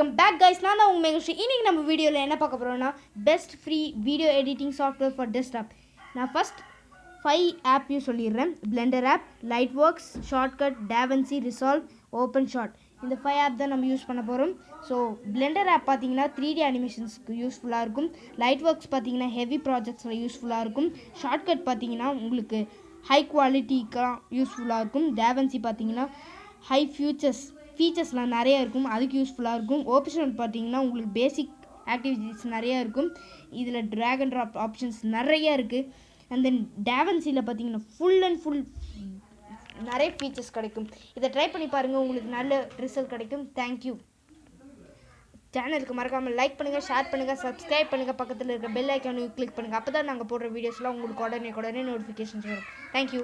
Welcome back guys. நான் தான் உங்க Megashree. இன்னைக்கு நம்ம வீடியோல என்ன பார்க்க போறோம்னா best free video editing software for desktop. நான் ஃபர்ஸ்ட் 5 ஆப் சொல்லிடுறேன். Blender app, Lightworks, Shortcut, DaVinci, Resolve, OpenShot. இந்த 5 ஆப் தான் நம்ம யூஸ் பண்ண போறோம். ஸோ Blender ஆப் பார்த்தீங்கன்னா 3D அனிமேஷன்ஸ்க்கு யூஸ்ஃபுல்லாக இருக்கும். Lightworks பார்த்தீங்கன்னா ஹெவி ப்ராஜெக்ட்ஸில் யூஸ்ஃபுல்லாக இருக்கும். Shortcut பார்த்தீங்கன்னா உங்களுக்கு ஹை குவாலிட்டிக்காக யூஸ்ஃபுல்லாக இருக்கும். DaVinci பார்த்தீங்கன்னா ஹை ஃபீச்சர்ஸ்லாம் நிறையா இருக்கும், அதுக்கு யூஸ்ஃபுல்லாக இருக்கும். OpenShot பார்த்தீங்கன்னா உங்களுக்கு பேசிக் ஆக்டிவிட்டீஸ் நிறையா இருக்கும். இதில் ட்ராக் அண்ட் ட்ராப் ஆப்ஷன்ஸ் நிறையா இருக்குது. அண்ட் தென் DaVinciயில் பார்த்தீங்கன்னா ஃபுல் நிறைய ஃபீச்சர்ஸ் கிடைக்கும். இதை ட்ரை பண்ணி பாருங்கள், உங்களுக்கு நல்ல ரிசல்ட் கிடைக்கும். தேங்க்யூ. சேனலுக்கு மறக்காமல் லைக் பண்ணுங்கள், ஷேர் பண்ணுங்கள், சப்ஸ்கிரைப் பண்ணுங்கள், பக்கத்தில் இருக்க பெல் ஐக்கானையும் கிளிக் பண்ணுங்கள். அப்போ தான் நாங்கள் போடுற வீடியோஸ்லாம் உங்களுக்கு உடனே நோட்டிஃபிகேஷன்ஸ் வரும். தேங்க்யூ.